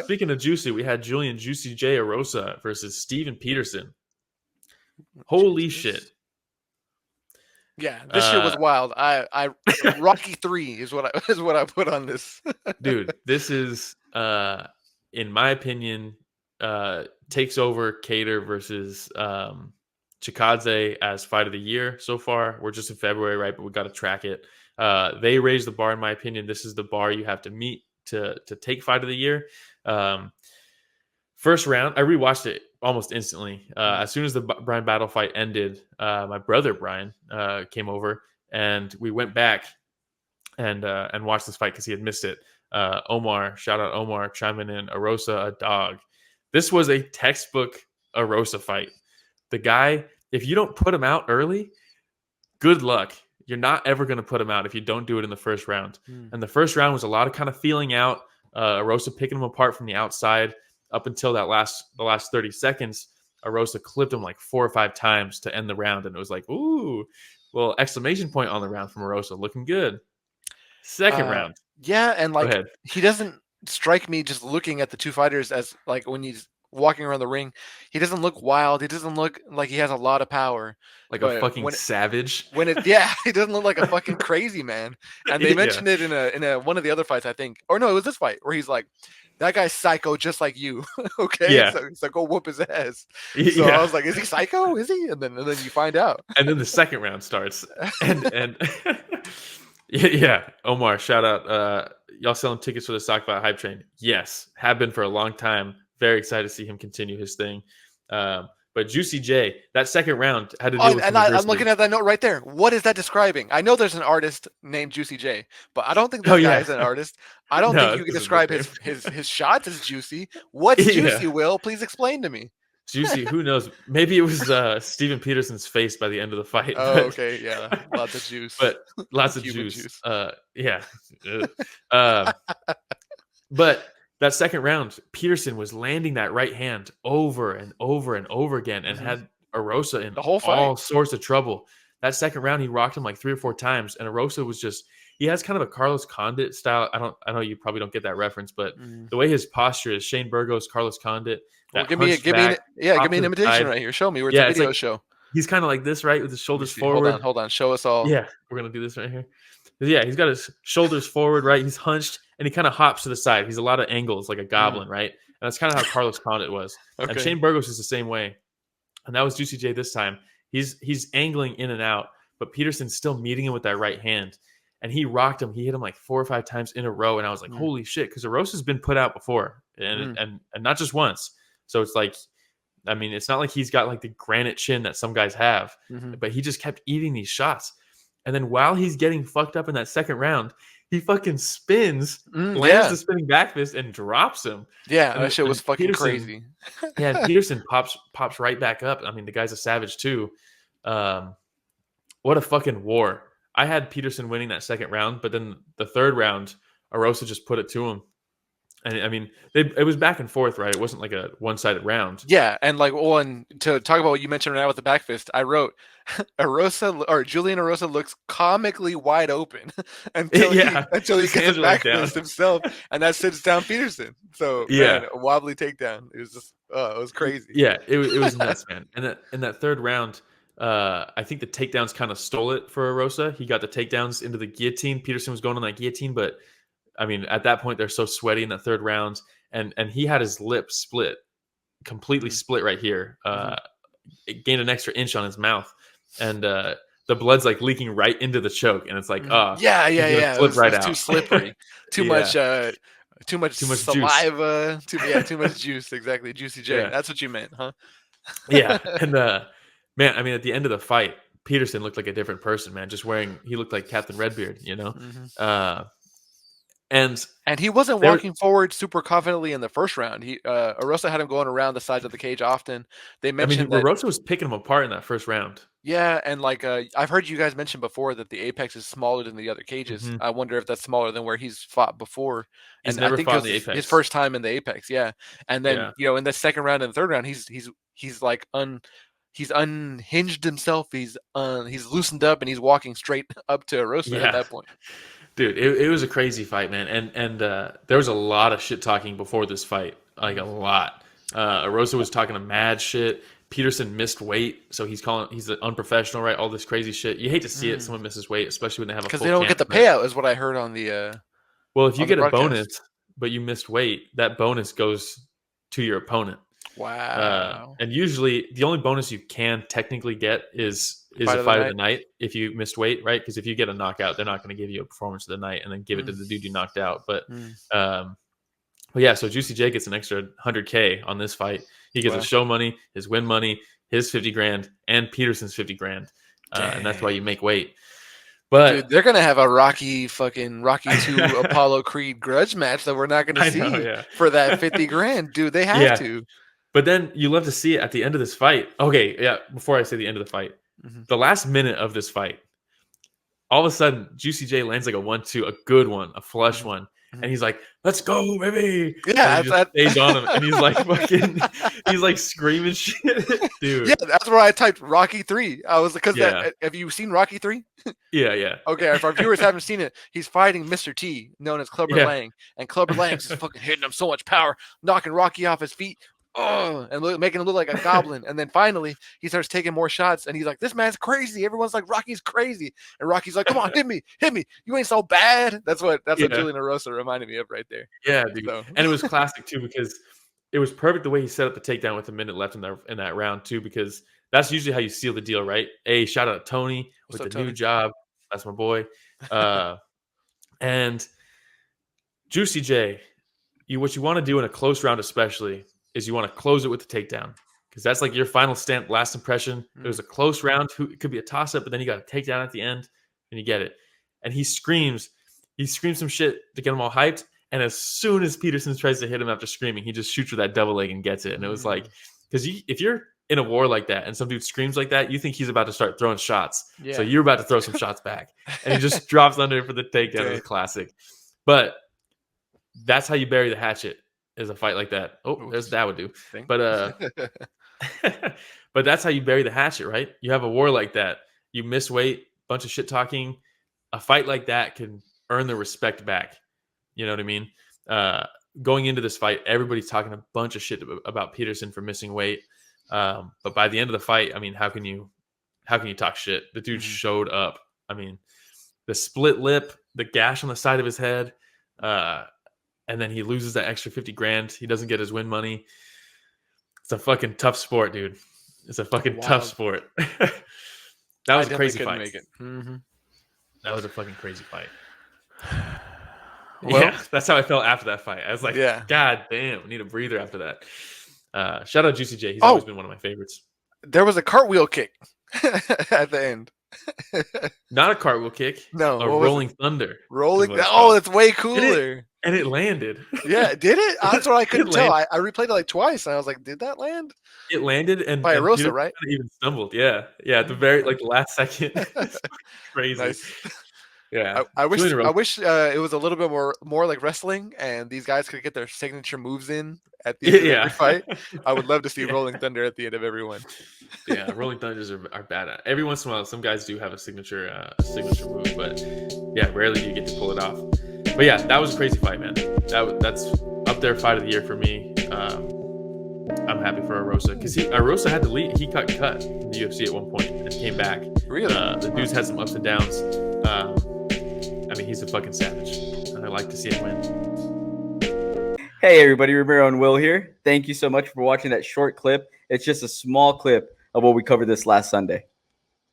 Speaking of juicy, we had Julian Juicy J Erosa versus Steven Peterson. Holy shit. Jesus. Yeah, this shit was wild. I Rocky 3 is what I put on this. Dude, this is in my opinion takes over Cater versus Chikadze as fight of the year so far. We're just in February, right? But we got to track it. They raised the bar, in my opinion. This is the bar you have to meet to take fight of the year. First round, I rewatched it almost instantly. As soon as the Brian Battle fight ended, my brother Brian came over and we went back and watched this fight because he had missed it. Omar, shout out Omar, chiming in. Erosa, a dog. This was a textbook Erosa fight. The guy, if you don't put him out early, good luck. You're not ever going to put him out if you don't do it in the first round. And the first round was a lot of kind of feeling out. Erosa picking him apart from the outside up until the last 30 seconds. Erosa clipped him like 4 or 5 times to end the round. And it was like, ooh, well, exclamation point on the round from Erosa. Looking good. Second round. Yeah, and like he doesn't strike me just looking at the two fighters as like when he's walking around the ring, he doesn't look wild. He doesn't look like he has a lot of power. Like a fucking savage. He doesn't look like a fucking crazy man. And they mentioned it in a one of the other fights, I think. Or no, it was this fight where he's like, that guy's psycho just like you. Okay. Yeah. So go whoop his ass. So I was like, is he psycho? Is he? And then you find out. And then the second round starts. And yeah. Omar, shout out. Y'all selling tickets for the Sockfight Hype Train? Yes. Have been for a long time. Very excited to see him continue his thing. But Juicy J, that second round had to deal with I'm looking at that note right there. What is that describing? I know there's an artist named Juicy J, but I don't think this guy is an artist. I don't think you can describe his shots as juicy. What's juicy, Will? Please explain to me. Juicy, who knows? Maybe it was Steven Peterson's face by the end of the fight. Oh, okay, yeah. Lots of juice. But lots of juice. Yeah. But that second round, Peterson was landing that right hand over and over and over again and had Erosa in the whole fight. All sorts of trouble. That second round, he rocked him like 3 or 4 times, and Erosa was just, he has kind of a Carlos Condit style. I know you probably don't get that reference, but the way his posture is Shane Burgos, Carlos Condit. Well, give me an imitation right here. Show me where it's a video show. He's kind of like this, right? With his shoulders forward. Hold on. Show us all. Yeah, we're going to do this right here. Yeah, he's got his shoulders forward, right? He's hunched, and he kind of hops to the side. He's a lot of angles, like a goblin, right? And that's kind of how Carlos Condit was. And Shane Burgos is the same way. And that was Juicy J this time. He's angling in and out, but Peterson's still meeting him with that right hand. And he rocked him. He hit him like 4 or 5 times in a row. And I was like, holy shit, because Erosa's been put out before, and not just once. So it's like, I mean, it's not like he's got like the granite chin that some guys have, but he just kept eating these shots. And then while he's getting fucked up in that second round, he fucking spins, lands the spinning back fist, and drops him. Yeah, that shit was fucking crazy. Yeah, Peterson pops right back up. I mean, the guy's a savage too. What a fucking war. I had Peterson winning that second round, but then the third round, Erosa just put it to him. And I mean, it was back and forth, right? It wasn't like a one-sided round. Yeah, and like to talk about what you mentioned right now with the back fist, I wrote Julian Erosa looks comically wide open until he gets a back fist himself, and that sits down Peterson. So man, a wobbly takedown. It was just it was crazy. Yeah, it was nuts, man. And in that third round, I think the takedowns kind of stole it for Erosa. He got the takedowns into the guillotine. Peterson was going on that guillotine, but I mean, at that point, they're so sweaty in the third round, and he had his lip split, completely split right here. It gained an extra inch on his mouth, and the blood's like leaking right into the choke, and it's like, yeah. It was too slippery, too much saliva, juice. Too much juice. Exactly, Juicy J. Yeah. That's what you meant, huh? Yeah, and man, I mean, at the end of the fight, Peterson looked like a different person, man. He looked like Captain Redbeard, you know. And he wasn't walking forward super confidently in the first round. Erosa had him going around the sides of the cage often. They mentioned that Erosa was picking him apart in that first round. Yeah, and like I've heard you guys mention before that the apex is smaller than the other cages. I wonder if that's smaller than where he's fought before. He's never fought in the apex. His first time in the apex, yeah. And then in the second round and the third round, he's like he's unhinged himself. He's loosened up and he's walking straight up to Erosa at that point. Dude, it was a crazy fight, man. And there was a lot of shit talking before this fight, like a lot. Erosa was talking a mad shit. Peterson missed weight, so he's unprofessional, right? All this crazy shit. You hate to see it. Someone misses weight, especially when they have a full because they don't get the payout, is what I heard on the. Well, if you get a bonus, but you missed weight, that bonus goes to your opponent. Wow. And usually, the only bonus you can technically get is a fight of the night if you missed weight, right? Because if you get a knockout, they're not going to give you a performance of the night and then give it to the dude you knocked out. But yeah, so Juicy J gets an extra $100K on this fight. He gets his show money, his win money, his 50 grand, and Peterson's 50 grand. And that's why you make weight. But dude, they're gonna have a Rocky 2 Apollo Creed grudge match that we're not gonna see for that 50 grand. Dude, they have to. But then you love to see it at the end of this fight. Okay, yeah, before I say the end of the fight, the last minute of this fight, all of a sudden, Juicy J lands like a 1-2, a good one, a flush one. And he's like, "Let's go, baby!" Yeah, and he just stays on him, and he's like, he's like screaming shit, dude. Yeah, that's where I typed Rocky 3. I was because have you seen Rocky 3? Yeah. Okay, if our viewers haven't seen it, he's fighting Mr. T, known as Clubber Lang, and Clubber Lang's just fucking hitting him so much power, knocking Rocky off his feet. And making him look like a goblin. And then finally he starts taking more shots and he's like, "This man's crazy." Everyone's like, "Rocky's crazy." And Rocky's like, "Come on, hit me. You ain't so bad." That's what Julian Erosa reminded me of right there. Yeah, dude. So. And it was classic too, because it was perfect the way he set up the takedown with a minute left in that round too, because that's usually how you seal the deal, right? Hey, shout out to Tony with the new job. That's my boy. And Juicy J, what you want to do in a close round especially is you want to close it with the takedown, because that's like your final stamp, last impression. It was a close round. It could be a toss-up, but then you got a takedown at the end, and you get it. And he screams some shit to get him all hyped, and as soon as Peterson tries to hit him after screaming, he just shoots with that double leg and gets it. And it was like, because if you're in a war like that and some dude screams like that, you think he's about to start throwing shots. Yeah. So you're about to throw some shots back. And he just drops under for the takedown. It was classic. But that's how you bury the hatchet. Is a fight like that. There's that would do. But but that's how you bury the hatchet, right? You have a war like that. You miss weight, bunch of shit talking. A fight like that can earn the respect back. You know what I mean? Going into this fight, everybody's talking a bunch of shit about Peterson for missing weight. But by the end of the fight, I mean, how can you talk shit? The dude showed up. I mean, the split lip, the gash on the side of his head, and then he loses that extra 50 grand. He doesn't get his win money. It's a fucking tough sport, dude. It's a fucking tough sport. That was a crazy fight. Make it. That was a fucking crazy fight. Well, yeah, that's how I felt after that fight. I was like, God damn, I need a breather after that. Shout out Juicy J. He's always been one of my favorites. There was a cartwheel kick at the end. Not a cartwheel kick. No. A rolling thunder. That's way cooler. And it landed. Yeah, did it? That's what I couldn't tell. I replayed it like twice, and I was like, "Did that land?" It landed, and by Erosa, right? Even stumbled. Yeah. At the very the last second. Crazy. Nice. Yeah. I wish it was a little bit more like wrestling, and these guys could get their signature moves in at the end of every fight. I would love to see Rolling Thunder at the end of every one. Yeah, Rolling Thunders are bad at it. Every once in a while, some guys do have a signature move, but yeah, rarely do you get to pull it off. But yeah, that was a crazy fight, man. That's up there, fight of the year for me. I'm happy for Erosa, because Erosa had to leave. He got cut in the UFC at one point and came back. Really? The dude's had some ups and downs. I mean, he's a fucking savage. I like to see him win. Hey everybody, Romero and Will here. Thank you so much for watching that short clip. It's just a small clip of what we covered this last Sunday.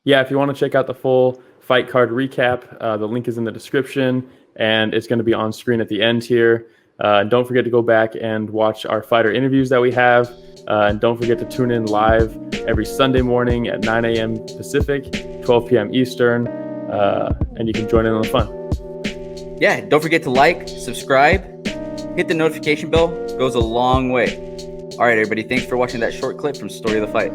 Yeah, if you want to check out the full fight card recap, the link is in the description, and it's going to be on screen at the end here. Don't forget to go back and watch our fighter interviews that we have. And don't forget to tune in live every Sunday morning at 9 a.m. Pacific, 12 p.m. Eastern, and you can join in on the fun. Yeah, don't forget to like, subscribe, hit the notification bell. It goes a long way. All right, everybody, thanks for watching that short clip from Story of the Fight.